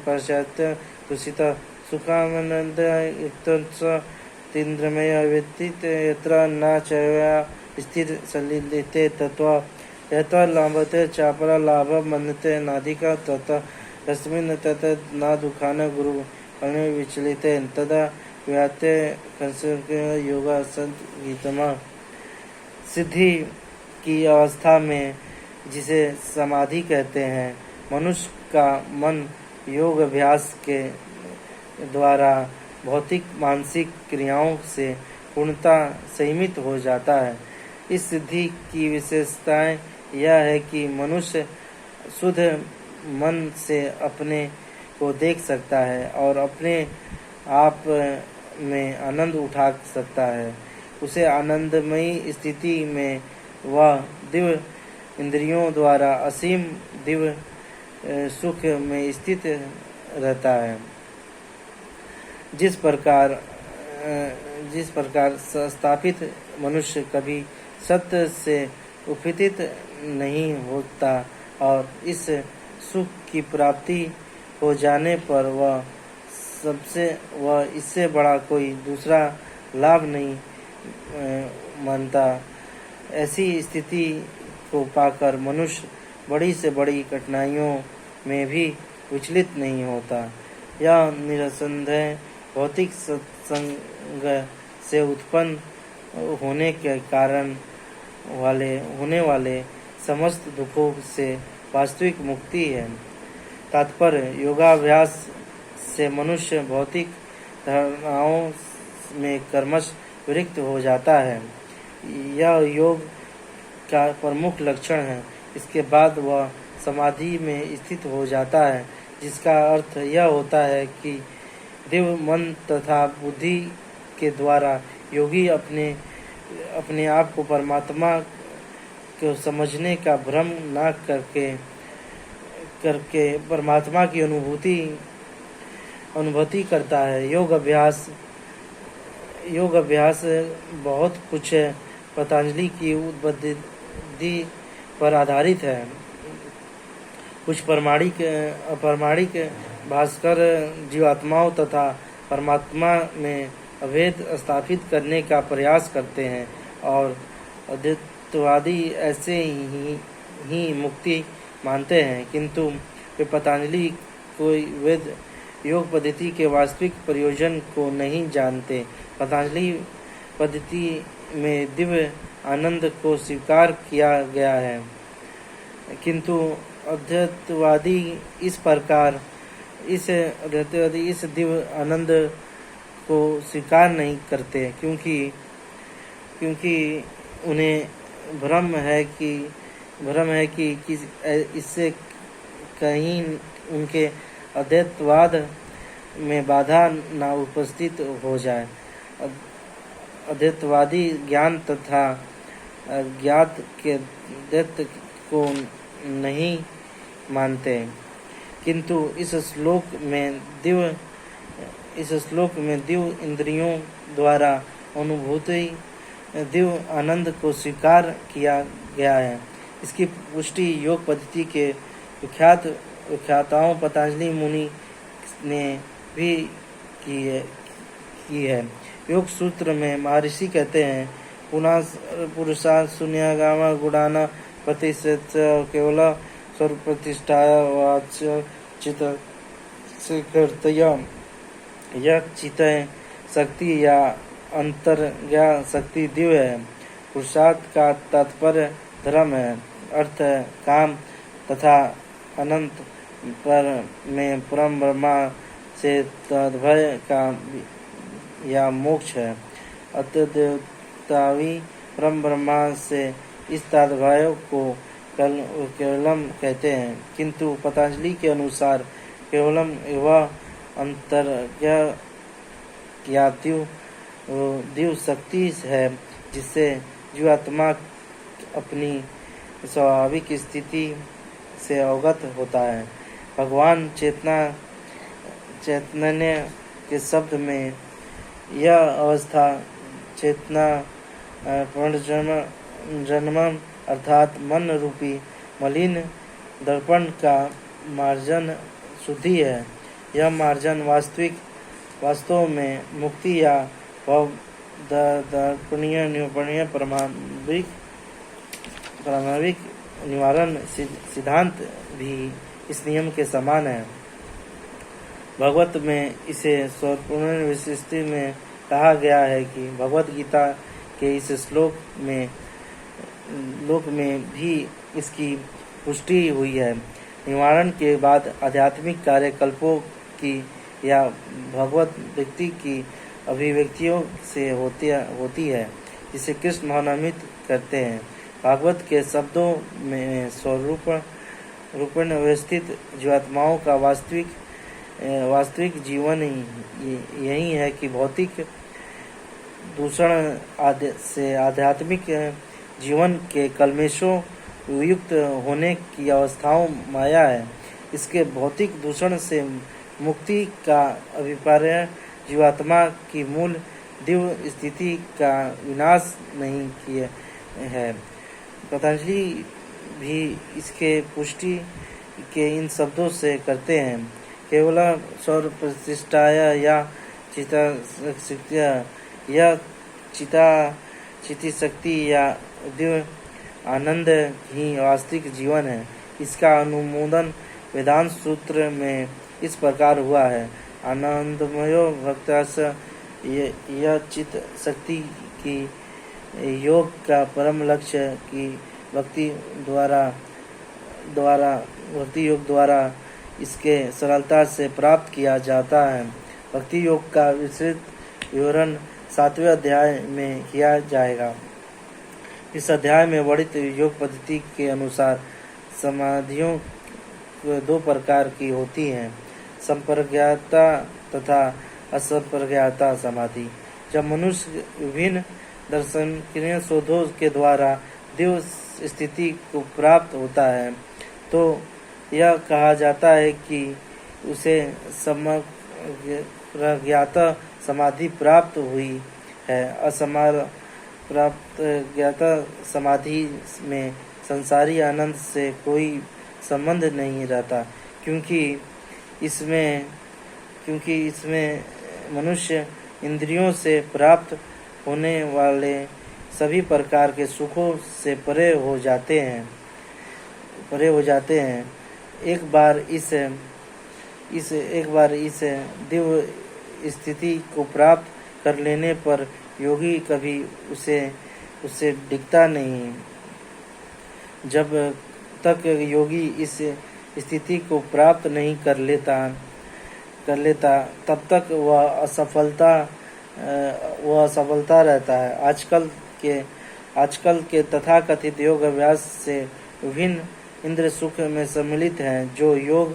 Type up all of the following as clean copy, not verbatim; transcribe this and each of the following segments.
पश्चात तुषित सुखानंद युक्त तीन्द्रमय व्यतीत यत्र न चया स्थिर सलिलते तत्व यत्र लाभते चापरा लाभ मनते नाधिका तत तस्मिन् तत न दुखान गुरु अने विचलिते तदा व्याते योगा संगीतमा। सिद्धि की अवस्था में जिसे समाधि कहते हैं, मनुष्य का मन योग अभ्यास के द्वारा भौतिक मानसिक क्रियाओं से पूर्णतः संयमित हो जाता है। इस सिद्धि की विशेषताएं यह है कि मनुष्य शुद्ध मन से अपने को देख सकता है और अपने आप में आनंद उठा सकता है। उसे आनंदमयी स्थिति में वह दिव्य इंद्रियों द्वारा असीम दिव्य सुख में स्थित रहता है। जिस प्रकार स्थापित मनुष्य कभी सत्य से उपहित नहीं होता और इस सुख की प्राप्ति हो जाने पर वह इससे बड़ा कोई दूसरा लाभ नहीं मानता, ऐसी स्थिति को पाकर मनुष्य बड़ी से बड़ी कठिनाइयों में भी विचलित नहीं होता। यह निरसंदेह भौतिक सत्संग से उत्पन्न होने के कारण होने वाले समस्त दुखों से वास्तविक मुक्ति है। तात्पर्य, योगाभ्यास से मनुष्य भौतिक धारणाओं में कर्मश विरक्त हो जाता है। यह योग का प्रमुख लक्षण है। इसके बाद वह समाधि में स्थित हो जाता है, जिसका अर्थ यह होता है कि दिव्य मन तथा बुद्धि के द्वारा योगी अपने आप को परमात्मा को समझने का भ्रम न करके परमात्मा की अनुभूति करता है। योग अभ्यास बहुत कुछ पतंजलि की उपपद्धति पर आधारित है। कुछ अप्रामाणिक भास्कर जीवात्माओं तथा परमात्मा में अभेद स्थापित करने का प्रयास करते हैं और अद्वैतवादी ऐसे ही मुक्ति मानते हैं, किंतु वे पतंजलि कोई वेद योग पद्धति के वास्तविक प्रयोजन को नहीं जानते। पतंजलि पद्धति में दिव्य आनंद को स्वीकार किया गया है, किंतु अद्वैतवादी इस दिव्य आनंद को स्वीकार नहीं करते, क्योंकि उन्हें भ्रम है कि इससे कहीं उनके अद्वैतवाद में बाधा न उपस्थित हो जाए। अद्वैतवादी ज्ञान तथा ज्ञात के द्वैत को नहीं मानते, किंतु इस श्लोक में दिव्य इंद्रियों द्वारा अनुभूति दिव्य आनंद को स्वीकार किया गया है। इसकी पुष्टि योग पद्धति के विख्याताओं पतंजलि मुनि ने भी की है। योग सूत्र में महर्षि कहते हैं, पुरुषा शून्यगामा गुणाना प्रतिशत केवल स्वरूप प्रतिष्ठा वाच चित स्वीकृतया यह चित शक्ति या अंतर्ज्ञा शक्ति दिव्य है। पुरुषार्थ का तात्पर्य धर्म है, अर्थ है काम तथा अनंत पर में परम ब्रह्मा से तद्भय का या मोक्ष है। अद्वैतवादी परम ब्रह्मा से इस तद्भय को केवलम कहते हैं, किंतु पतंजलि के अनुसार केवलम वह अंतर्ज्ञा या दिव्य शक्ति है जिससे जीवात्मा अपनी स्वाभाविक स्थिति से अवगत होता है। भगवान चैतन्य के शब्द में यह अवस्था चेतना पुनर्जन्म अर्थात मन रूपी मलिन दर्पण का मार्जन शुद्धि है। यह मार्जन वास्तव में मुक्ति या दर्पणीय निरूपणीय प्रारंभिक निवारण सिद्धांत भी इस नियम के समान है। भगवत में इसे स्वपूर्ण विशिष्टि में कहा गया है कि भगवत गीता के इस श्लोक में भी इसकी पुष्टि हुई है। निवारण के बाद आध्यात्मिक कार्यकल्पों की या भगवत व्यक्ति की अभिव्यक्तियों से होती है, जिसे कृष्ण भावनामृत करते हैं। भागवत के शब्दों में स्वरूपेण व्यवस्थित जीवात्माओं का वास्तविक जीवन यही है कि भौतिक दूषण से आध्यात्मिक जीवन के कलमेशों युक्त होने की अवस्थाओं माया है। इसके भौतिक दूषण से मुक्ति का अभिप्राय जीवात्मा की मूल दिव्य स्थिति का विनाश नहीं किया है। पतंजलि भी इसके पुष्टि के इन शब्दों से करते हैं। केवल सौर प्रतिष्ठाया या चिति शक्ति या दिव्य आनंद ही वास्तविक जीवन है। इसका अनुमोदन वेदांत सूत्र में इस प्रकार हुआ है। आनंदमयो भक्तास यह चित शक्ति की योग का परम लक्ष्य की भक्ति योग द्वारा इसके सरलता से प्राप्त किया जाता है। भक्ति योग का विस्तृत विवरण 7वें अध्याय में किया जाएगा। इस अध्याय में वर्णित योग पद्धति के अनुसार समाधियों 2 प्रकार की होती हैं, संप्रज्ञाता तथा असंप्रज्ञाता समाधि। जब मनुष्य विभिन्न दर्शनीय शोधों के द्वारा दिव्य स्थिति को प्राप्त होता है तो यह कहा जाता है कि उसे समप्रज्ञाता समाधि प्राप्त हुई है। असंप्रज्ञाता समाधि में संसारी आनंद से कोई संबंध नहीं रहता, क्योंकि इसमें मनुष्य इंद्रियों से प्राप्त होने वाले सभी प्रकार के सुखों से परे हो जाते हैं। एक बार इस दिव्य स्थिति को प्राप्त कर लेने पर योगी कभी उससे डिगता नहीं। जब तक योगी इस स्थिति को प्राप्त नहीं कर लेता तब तक वह असफलता रहता है। आजकल के तथाकथित योग अभ्यास से विभिन्न इंद्र सुख में सम्मिलित हैं, जो योग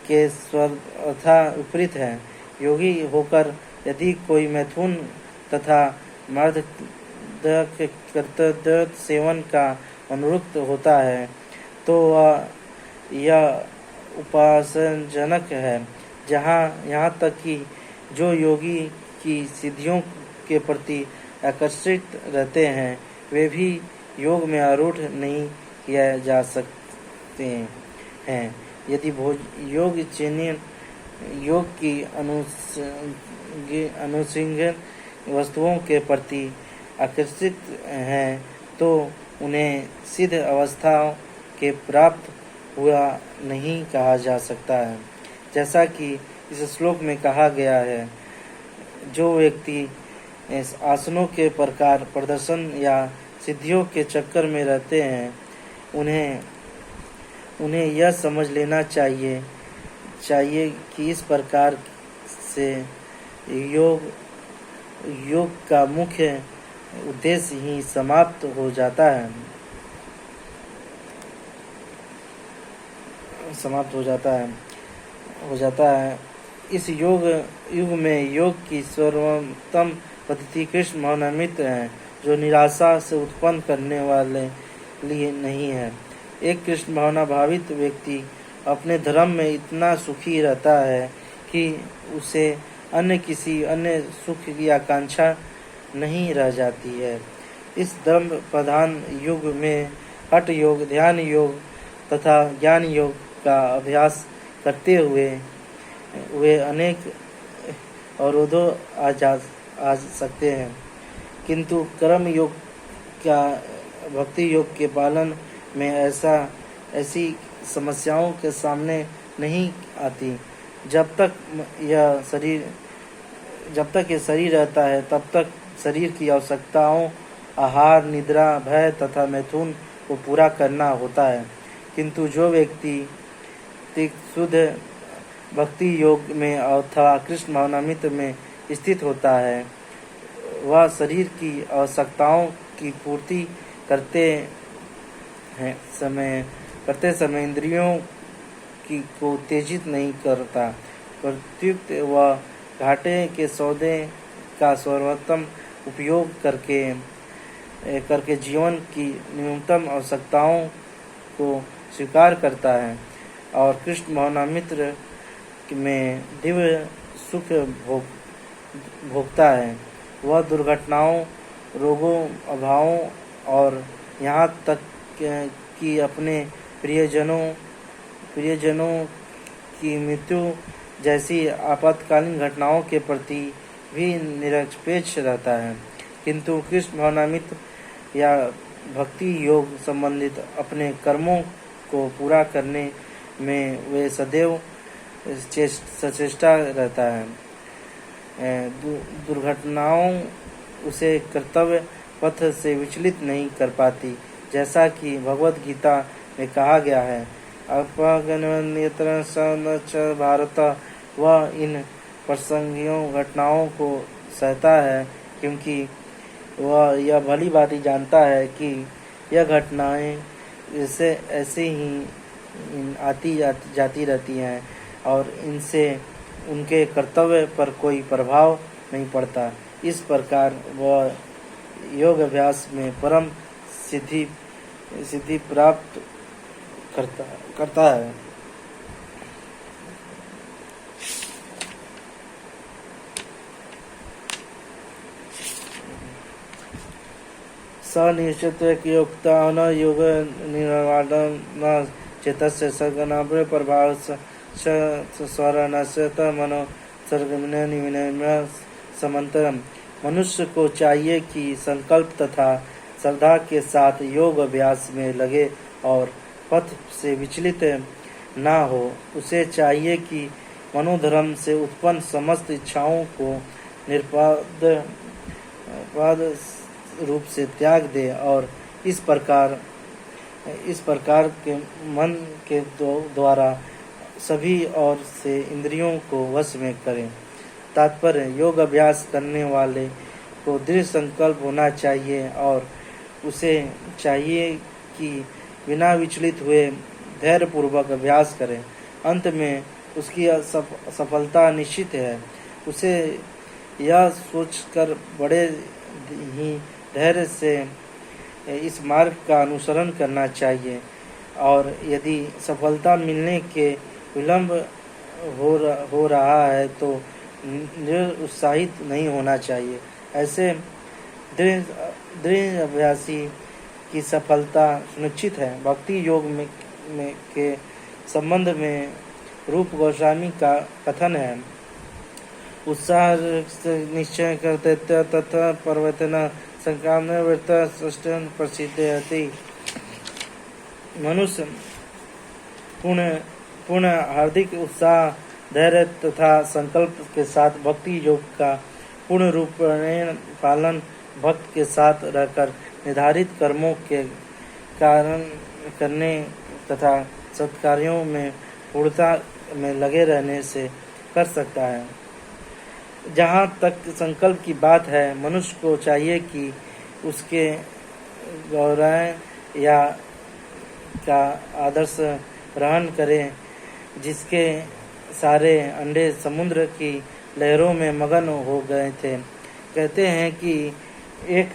के स्वतः विपरीत है। योगी होकर यदि कोई मैथुन तथा कर्तव्य सेवन का अनुरुक्त होता है तो वह यह उपासनजनक है। यहाँ तक कि जो योगी की सिद्धियों के प्रति आकर्षित रहते हैं वे भी योग में आरूढ़ नहीं किया जा सकते हैं। यदि योग की अनुषंगिक वस्तुओं के प्रति आकर्षित हैं तो उन्हें सिद्ध अवस्थाओं के प्राप्त हुआ नहीं कहा जा सकता है। जैसा कि इस श्लोक में कहा गया है, जो व्यक्ति आसनों के प्रकार प्रदर्शन या सिद्धियों के चक्कर में रहते हैं उन्हें यह समझ लेना चाहिए कि इस प्रकार से योग का मुख्य उद्देश्य ही समाप्त हो जाता है। इस युग में योग की सर्वोत्तम पद्धति कृष्ण भावनामृत है, जो निराशा से उत्पन्न करने वाले लिए नहीं है। एक कृष्ण भावना भावित व्यक्ति अपने धर्म में इतना सुखी रहता है कि उसे किसी अन्य सुख की आकांक्षा नहीं रह जाती है। इस धर्म प्रधान युग में हठ योग, ध्यान योग तथा ज्ञान योग का अभ्यास करते हुए वे अनेक अवरोधों आ सकते हैं, किंतु कर्म योग का भक्ति योग के पालन में ऐसी समस्याओं के सामने नहीं आती। जब तक यह शरीर रहता है तब तक शरीर की आवश्यकताओं, आहार, निद्रा, भय तथा मैथुन को पूरा करना होता है, किंतु जो व्यक्ति शुद्ध भक्ति योग में अथवा कृष्ण भावनामृत में स्थित होता है, वह शरीर की आवश्यकताओं की पूर्ति करते समय इंद्रियों को उत्तेजित नहीं करता, प्रत्युत वह घाटे के सौदे का सर्वोत्तम उपयोग करके जीवन की न्यूनतम आवश्यकताओं को स्वीकार करता है और कृष्ण भावनामृत में दिव्य सुख भोगता है। वह दुर्घटनाओं, रोगों, अभावों और यहाँ तक कि अपने प्रियजनों की मृत्यु जैसी आपातकालीन घटनाओं के प्रति भी निरपेक्ष रहता है, किंतु कृष्ण भावनामृत या भक्ति योग संबंधित अपने कर्मों को पूरा करने में वे सदैव सचेष्टा रहता है। दुर्घटनाओं उसे कर्तव्य पथ से विचलित नहीं कर पाती, जैसा कि भगवत गीता में कहा गया है, अपगन्यत्र स भारत। वह इन प्रसंगियों घटनाओं को सहता है, क्योंकि वह यह भली भांति जानता है कि यह घटनाएं ऐसे ही आती जाती रहती हैं और इनसे उनके कर्तव्य पर कोई प्रभाव नहीं पड़ता। इस प्रकार वह योग अभ्यास में परम सिद्धि प्राप्त करता है। स निश्चित न योग निर्वाण न चेतस्य सगनाभ्य प्रभाव स्वरणस्य मनो सर्गविनय समंतरम। मनुष्य को चाहिए कि संकल्प तथा श्रद्धा के साथ योग अभ्यास में लगे और पथ से विचलित ना हो। उसे चाहिए कि मनोधर्म से उत्पन्न समस्त इच्छाओं को निरपराध रूप से त्याग दे और इस प्रकार के मन के द्वारा सभी और से इंद्रियों को वश में करें। तात्पर्य, योग अभ्यास करने वाले को दृढ़ संकल्प होना चाहिए और उसे चाहिए कि बिना विचलित हुए धैर्यपूर्वक अभ्यास करें। अंत में उसकी सफलता निश्चित है। उसे यह सोचकर बड़े ही धैर्य से इस मार्ग का अनुसरण करना चाहिए और यदि सफलता मिलने के विलंब हो रहा है तो निरुत्साहित नहीं होना चाहिए। ऐसे दृढ़ अभ्यासी की सफलता सुनिश्चित है। भक्ति योग में के संबंध में रूप गोस्वामी का कथन है, उत्साह निश्चय करते तथा प्रवर्तन संक्राम वृत्त प्रसिद्धि। मनुष्य पूर्ण हार्दिक उत्साह, धैर्य तथा संकल्प के साथ भक्ति योग का पूर्ण रूप पालन भक्त के साथ रहकर निर्धारित कर्मों के कारण करने तथा सत्कार्यों में पूर्णता में लगे रहने से कर सकता है। जहाँ तक संकल्प की बात है, मनुष्य को चाहिए कि उसके गौरव या का आदर्श ग्रहण करें, जिसके सारे अंडे समुद्र की लहरों में मगन हो गए थे। कहते हैं कि एक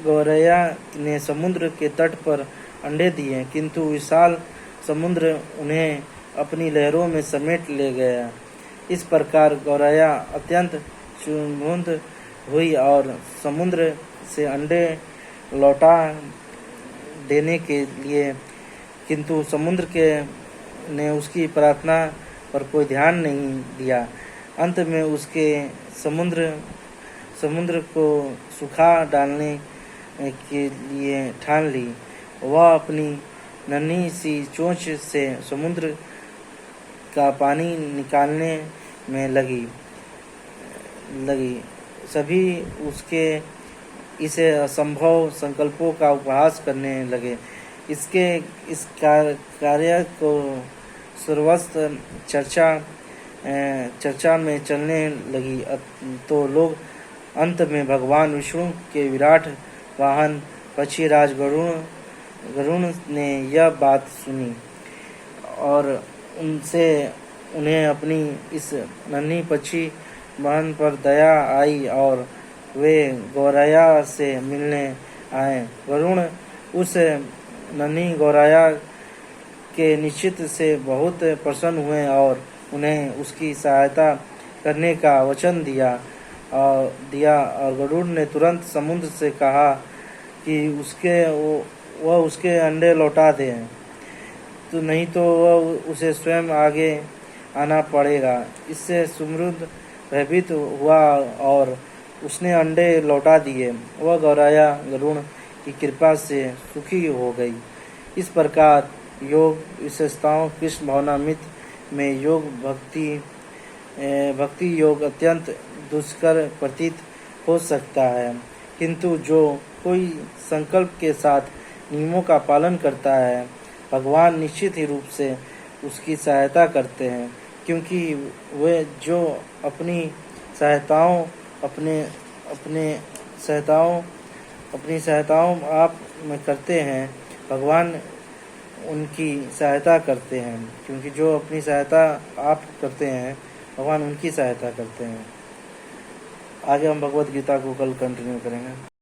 गौरैया ने समुद्र के तट पर अंडे दिए, किंतु विशाल समुद्र उन्हें अपनी लहरों में समेट ले गया। इस प्रकार गौरैया अत्यंत चुनमुन हुई और समुद्र से अंडे लौटा देने के लिए, किंतु समुद्र ने उसकी प्रार्थना पर कोई ध्यान नहीं दिया। अंत में उसके समुद्र को सुखा डालने के लिए ठान ली। वह अपनी नन्ही सी चोंच से समुद्र का पानी निकालने में लगी। सभी उसके इसे असंभव संकल्पों का उपहास करने लगे। इस कार्य को सर्वत्र चर्चा में चलने लगी। तो लोग अंत में भगवान विष्णु के विराट वाहन पक्षीराज गरुण ने यह बात सुनी और उन्हें अपनी इस नन्ही पक्षी बहन पर दया आई और वे गौरैया से मिलने आए। गरुण उस नन्ही गौरैया के निश्चित से बहुत प्रसन्न हुए और उन्हें उसकी सहायता करने का वचन दिया और गरुड़ ने तुरंत समुद्र से कहा कि वह उसके अंडे लौटा दे, तो नहीं तो वह उसे स्वयं आगे आना पड़ेगा। इससे समुद्र भयभीत हुआ और उसने अंडे लौटा दिए। वह गौरैया गरुड़ की कृपा से सुखी हो गई। इस प्रकार योग विशेषताओं कृष्ण भावनामृत में भक्ति योग अत्यंत दुष्कर प्रतीत हो सकता है, किंतु जो कोई संकल्प के साथ नियमों का पालन करता है, भगवान निश्चित ही रूप से उसकी सहायता करते हैं, क्योंकि वे जो अपनी सहायताओं आप में करते हैं, भगवान उनकी सहायता करते हैं, क्योंकि जो अपनी सहायता आप करते हैं, भगवान उनकी सहायता करते हैं। आगे हम भगवत गीता को कल कंटिन्यू करेंगे।